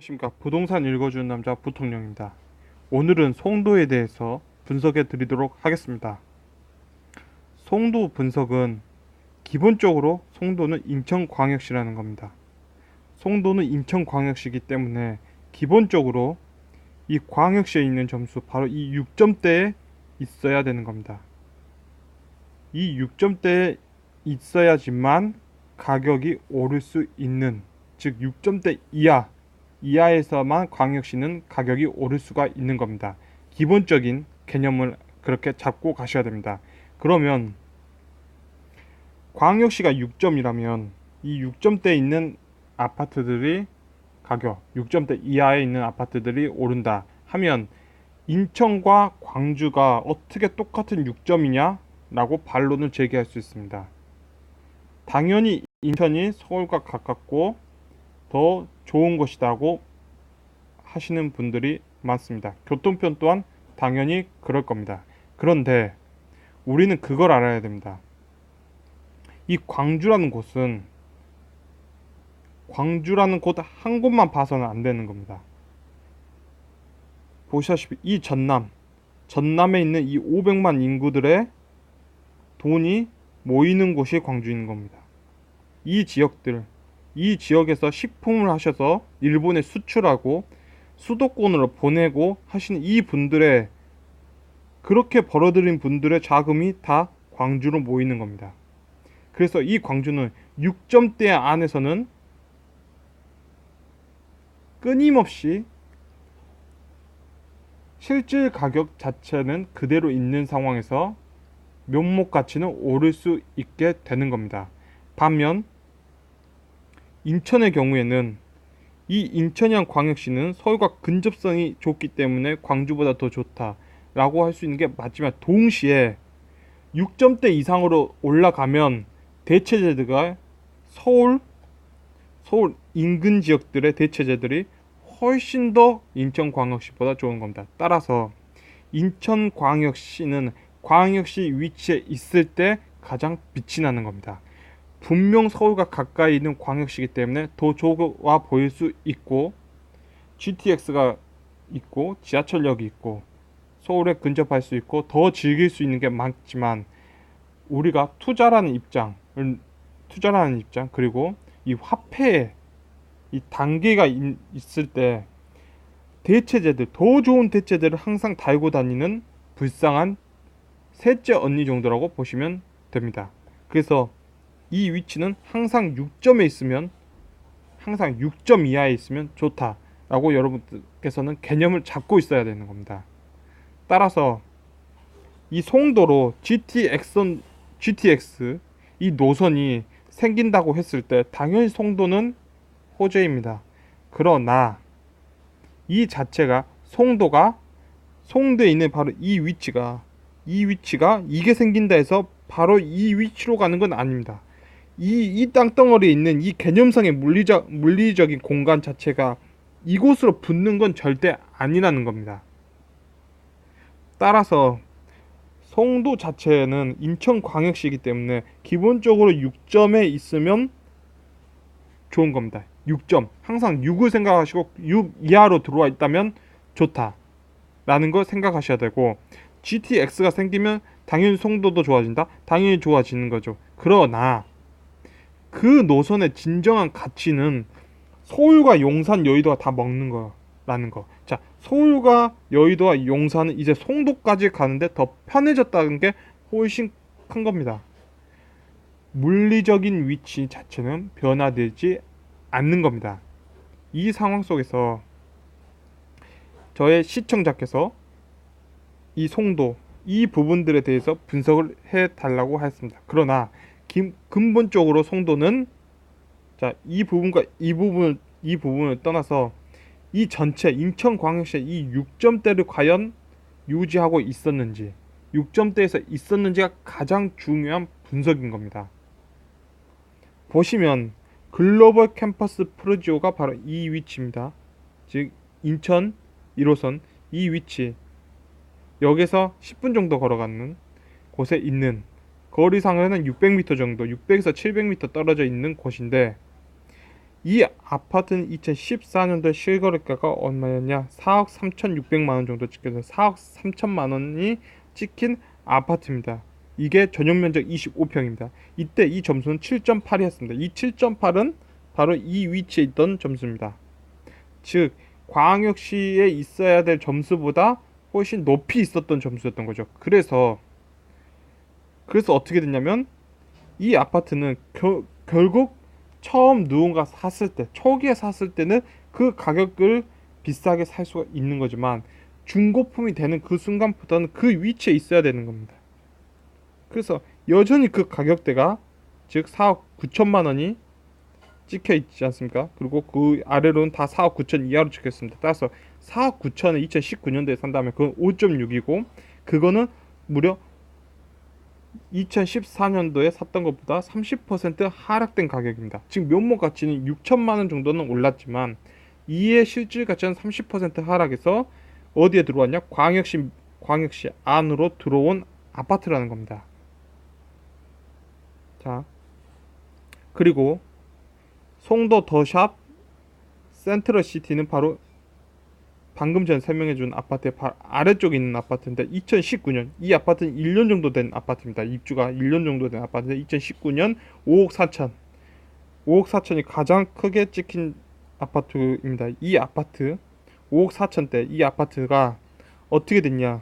안녕하십니까. 부동산 읽어주는 남자 부통령입니다. 오늘은 송도에 대해서 분석해 드리도록 하겠습니다. 송도 분석은 기본적으로 송도는 인천광역시라는 겁니다. 송도는 인천광역시이기 때문에 기본적으로 이 광역시에 있는 점수 바로 이 6점대에 있어야 되는 겁니다. 이 6점대에 있어야지만 가격이 오를 수 있는, 즉 6점대 이하에서만 광역시는 가격이 오를 수가 있는 겁니다. 기본적인 개념을 그렇게 잡고 가셔야 됩니다. 그러면 광역시가 6점이라면 이 6점대에 있는 아파트들이 가격 6점대 이하에 있는 아파트들이 오른다 하면 인천과 광주가 어떻게 똑같은 6점이냐 라고 반론을 제기할 수 있습니다. 당연히 인천이 서울과 가깝고 더 좋은 것이라고 하시는 분들이 많습니다. 교통편 또한 당연히 그럴 겁니다. 그런데 우리는 그걸 알아야 됩니다. 이 광주라는 곳 한 곳만 봐서는 안 되는 겁니다. 보시다시피 이 전남에 있는 이 500만 인구들의 돈이 모이는 곳이 광주인 겁니다. 이 지역에서 식품을 하셔서 일본에 수출하고 수도권으로 보내고 하시는 이 분들의, 그렇게 벌어들인 분들의 자금이 다 광주로 모이는 겁니다. 그래서 이 광주는 6점대 안에서는 끊임없이 실질 가격 자체는 그대로 있는 상황에서 묘목 가치는 오를 수 있게 되는 겁니다. 반면 인천의 경우에는 이 인천이란 광역시는 서울과 근접성이 좋기 때문에 광주보다 더 좋다라고 할 수 있는 게 맞지만, 동시에 6점대 이상으로 올라가면 대체제가 서울 인근 지역들의 대체제들이 훨씬 더 인천광역시보다 좋은 겁니다. 따라서 인천광역시는 광역시 위치에 있을 때 가장 빛이 나는 겁니다. 분명 서울과 가까이 있는 광역시이기 때문에 더 좋아 보일 수 있고, GTX가 있고 지하철역이 있고 서울에 근접할 수 있고 더 즐길 수 있는 게 많지만, 우리가 투자라는 입장 그리고 이 화폐에 이 단계가 있을 때 더 좋은 대체제를 항상 달고 다니는 불쌍한 셋째 언니 정도라고 보시면 됩니다. 그래서 이 위치는 항상 6점 이하에 있으면 좋다라고 여러분께서는 개념을 잡고 있어야 되는 겁니다. 따라서 이 송도로 GTX 이 노선이 생긴다고 했을 때 당연히 송도는 호재입니다. 그러나 이 자체가 송도에 있는 바로 이 위치가 이게 생긴다 해서 바로 이 위치로 가는 건 아닙니다. 이 땅덩어리에 있는 이 개념상의 물리적인 공간 자체가 이곳으로 붙는 건 절대 아니라는 겁니다. 따라서 송도 자체는 인천광역시이기 때문에 기본적으로 6점에 있으면 좋은 겁니다. 6점. 항상 6을 생각하시고 6 이하로 들어와 있다면 좋다라는 걸 생각하셔야 되고, GTX가 생기면 당연히 송도도 좋아진다? 당연히 좋아지는 거죠. 그러나 그 노선의 진정한 가치는 서울과 용산, 여의도가 다 먹는 거라는 거. 자, 서울과 여의도와 용산은 이제 송도까지 가는데 더 편해졌다는 게 훨씬 큰 겁니다. 물리적인 위치 자체는 변화되지 않는 겁니다. 이 상황 속에서 저의 시청자께서 이 송도, 이 부분들에 대해서 분석을 해 달라고 했습니다. 그러나 근본적으로 송도는, 자, 이 부분을 떠나서 이 전체 인천광역시의 이 6점대를 과연 유지하고 있었는지, 6점대에서 있었는지가 가장 중요한 분석인 겁니다. 보시면 글로벌 캠퍼스 프루지오가 바로 이 위치입니다. 즉 인천 1호선 이 위치, 역에서 10분 정도 걸어가는 곳에 있는, 거리상으로는 600m 정도, 600에서 700m 떨어져 있는 곳인데, 이 아파트는 2014년도에 실거래가가 얼마였냐? 4억 3,600만 원 정도 찍혀서 4억 3천만 원이 찍힌 아파트입니다. 이게 전용 면적 25평입니다. 이때 이 점수는 7.8이었습니다. 이 7.8은 바로 이 위치에 있던 점수입니다. 즉 광역시에 있어야 될 점수보다 훨씬 높이 있었던 점수였던 거죠. 그래서 어떻게 됐냐면 이 아파트는 결국 처음 누군가 샀을 때, 초기에 샀을 때는 그 가격을 비싸게 살 수가 있는 거지만 중고품이 되는 그 순간부터는 그 위치에 있어야 되는 겁니다. 그래서 여전히 그 가격대가 즉 4억 9천만 원이 찍혀 있지 않습니까? 그리고 그 아래로는 다 4억 9천 이하로 찍혀 있습니다. 따라서 4억 9천을 2019년도에 산다면 그건 5.6이고 그거는 무려 2014년도에 샀던 것보다 30% 하락된 가격입니다. 지금 묘목 가치는 6천만 원 정도는 올랐지만 이의 실질 가치는 30% 하락해서 어디에 들어왔냐? 광역시 안으로 들어온 아파트라는 겁니다. 자, 그리고 송도 더샵 센트럴시티는 바로 방금 전 설명해준 아파트의 바로 아래쪽에 있는 아파트인데 2019년 이 아파트는 1년 정도 된 아파트입니다. 입주가 1년 정도 된 아파트인데 2019년 5억 4천 5억 4천이 가장 크게 찍힌 아파트입니다. 이 아파트 5억 4천대 이 아파트가 어떻게 됐냐?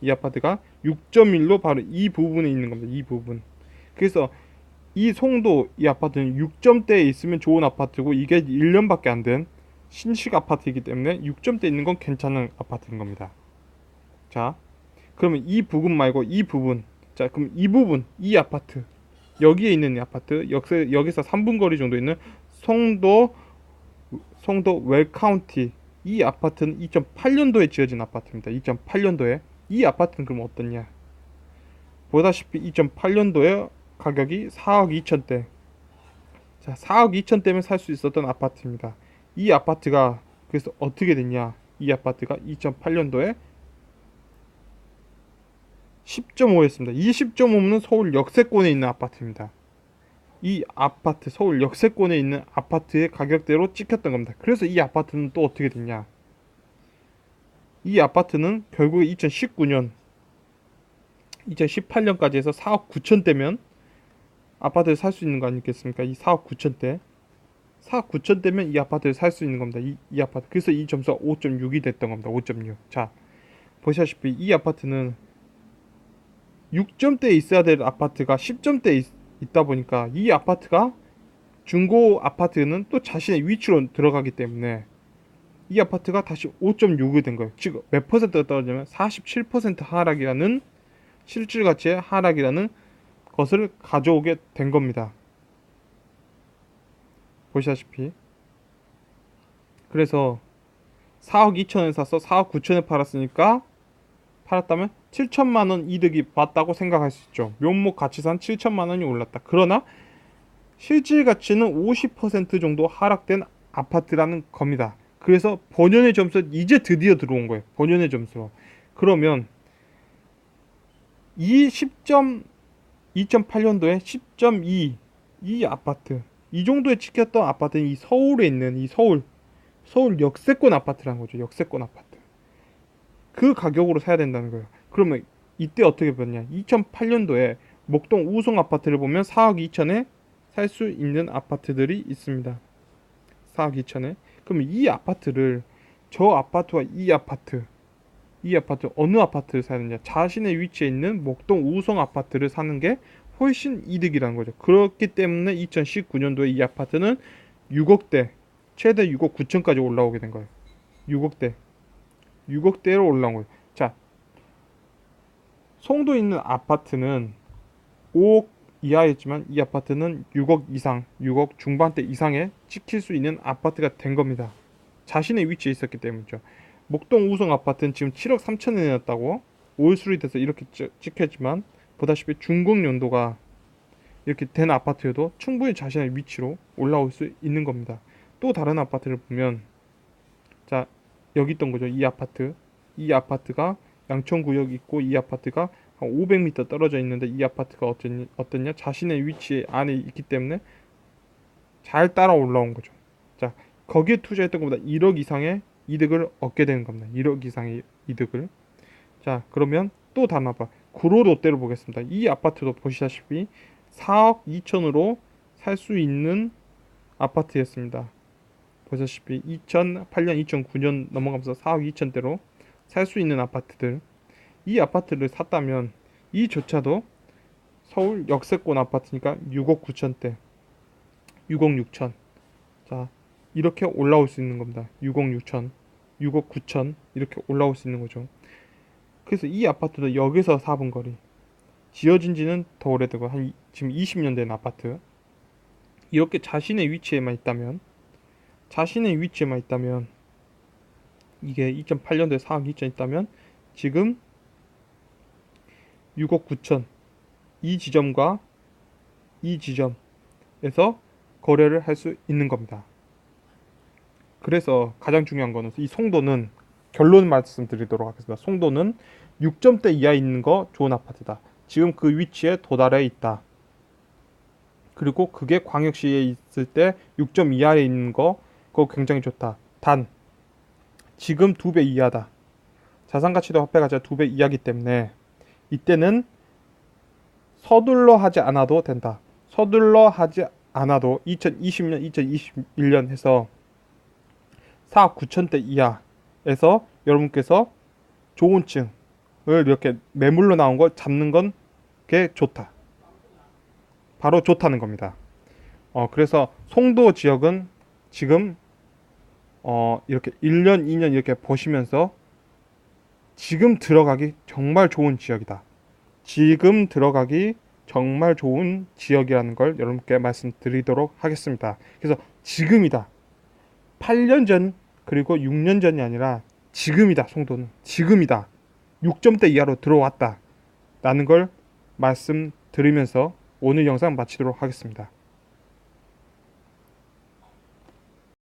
이 아파트가 6.1로 바로 이 부분에 있는 겁니다. 이 부분. 그래서 이 송도 이 아파트는 6점대에 있으면 좋은 아파트고 이게 1년밖에 안 된 신식 아파트이기 때문에 6점대 있는 건 괜찮은 아파트인 겁니다. 자, 그러면 이 부분 말고 이 부분. 자, 그럼 이 부분, 이 아파트. 여기에 있는 이 아파트, 여기서 3분 거리 정도 있는 송도 웰카운티. 이 아파트는 2008년도에 지어진 아파트입니다. 2008년도에. 이 아파트는 그럼 어떻냐? 보다시피 2008년도에 가격이 4억 2천대. 자, 4억 2천대면 살 수 있었던 아파트입니다. 이 아파트가 그래서 어떻게 됐냐? 이 아파트가 2008년도에 10.5였습니다. 이 10.5는 서울 역세권에 있는 아파트입니다. 이 아파트 서울 역세권에 있는 아파트의 가격대로 찍혔던 겁니다. 그래서 이 아파트는 또 어떻게 됐냐? 이 아파트는 결국에 2018년까지 해서 4억 9천대면 아파트를 살 수 있는 거 아니겠습니까? 이 4억 9천대 4억 9천대면 이 아파트를 살 수 있는 겁니다. 이 아파트. 그래서 이 점수가 5.6이 됐던 겁니다. 5.6. 자, 보시다시피 이 아파트는 6점대에 있어야 될 아파트가 10점대에 있다 보니까 이 아파트가 중고 아파트는 또 자신의 위치로 들어가기 때문에 이 아파트가 다시 5.6이 된 거예요. 즉 몇 퍼센트가 떨어지면 47% 하락이라는 실질 가치의 하락이라는 것을 가져오게 된 겁니다. 보시다시피 그래서 4억 2천에 사서 4억 9천에 팔았다면 7천만 원 이득이 봤다고 생각할 수 있죠. 묘목 가치산 7천만 원이 올랐다. 그러나 실질 가치는 50% 정도 하락된 아파트라는 겁니다. 그래서 본연의 점수 이제 드디어 들어온 거예요. 본연의 점수. 그러면 이 2008년도에 10.2 이 아파트 이 정도에 찍혔던 아파트는 이 서울에 있는 이 서울 역세권 아파트라는 거죠. 역세권 아파트. 그 가격으로 사야 된다는 거예요. 그러면 이때 어떻게 봤냐? 2008년도에 목동 우성 아파트를 보면 4억 2천에 살 수 있는 아파트들이 있습니다. 4억 2천에. 그럼 이 아파트를 저 아파트와 이 아파트 어느 아파트를 사야 되냐? 자신의 위치에 있는 목동 우성 아파트를 사는 게 훨씬 이득이라는 거죠. 그렇기 때문에 2019년도에 이 아파트는 6억대 최대 6억 9천까지 올라오게 된 거예요. 6억대로 올라온 거예요. 자, 송도에 있는 아파트는 5억 이하였지만 이 아파트는 6억 이상, 6억 중반대 이상에 찍힐 수 있는 아파트가 된 겁니다. 자신의 위치에 있었기 때문이죠. 목동 우성 아파트는 지금 7억 3천에 내놨다고 올수리 돼서 이렇게 찍혔지만 보다시피 중공 연도가 이렇게 된 아파트여도 충분히 자신의 위치로 올라올 수 있는 겁니다. 또 다른 아파트를 보면 자, 여기 있던 거죠. 이 아파트가 양천구역 있고 이 아파트가 한 500m 떨어져 있는데 이 아파트가 어떠냐? 자신의 위치 안에 있기 때문에 잘 따라 올라온 거죠. 자, 거기에 투자했던 것보다 1억 이상의 이득을 얻게 되는 겁니다. 1억 이상의 이득을. 자, 그러면 또 다음 아파트 구로 롯데를 보겠습니다. 이 아파트도 보시다시피 4억 2천으로 살 수 있는 아파트였습니다. 보시다시피 2008년, 2009년 넘어가면서 4억 2천대로 살 수 있는 아파트들. 이 아파트를 샀다면 이조차도 서울 역세권 아파트니까 6억 9천대, 6억 6천. 자, 이렇게 올라올 수 있는 겁니다. 6억 6천, 6억 9천 이렇게 올라올 수 있는 거죠. 그래서 이 아파트도 여기서 4분 거리. 지어진 지는 더 오래되고 한 지금 20년 된 아파트. 이렇게 자신의 위치에만 있다면 이게 2008년도에 4억 2천 있다면 지금 6억 9천 이 지점과 이 지점에서 거래를 할 수 있는 겁니다. 그래서 가장 중요한 거는 이 송도는 결론 말씀드리도록 하겠습니다. 송도는 6점대 이하에 있는 거 좋은 아파트다. 지금 그 위치에 도달해 있다. 그리고 그게 광역시에 있을 때 6점 이하에 있는 거 그거 굉장히 좋다. 단 지금 2배 이하다. 자산가치도 화폐가치가 2배 이하기 때문에 이때는 서둘러 하지 않아도 된다. 서둘러 하지 않아도 2020년, 2021년 해서 4억 9천대 이하에서 여러분께서 좋은 층을 이렇게 매물로 나온 걸 잡는 건 게 좋다. 바로 좋다는 겁니다. 그래서 송도 지역은 지금 이렇게 1년, 2년 이렇게 보시면서 지금 들어가기 정말 좋은 지역이다. 지금 들어가기 정말 좋은 지역이라는 걸 여러분께 말씀드리도록 하겠습니다. 그래서 지금이다. 8년 전 그리고 6년 전이 아니라 지금이다. 송도는 지금이다. 6점대 이하로 들어왔다. 라는 걸 말씀드리면서 오늘 영상 마치도록 하겠습니다.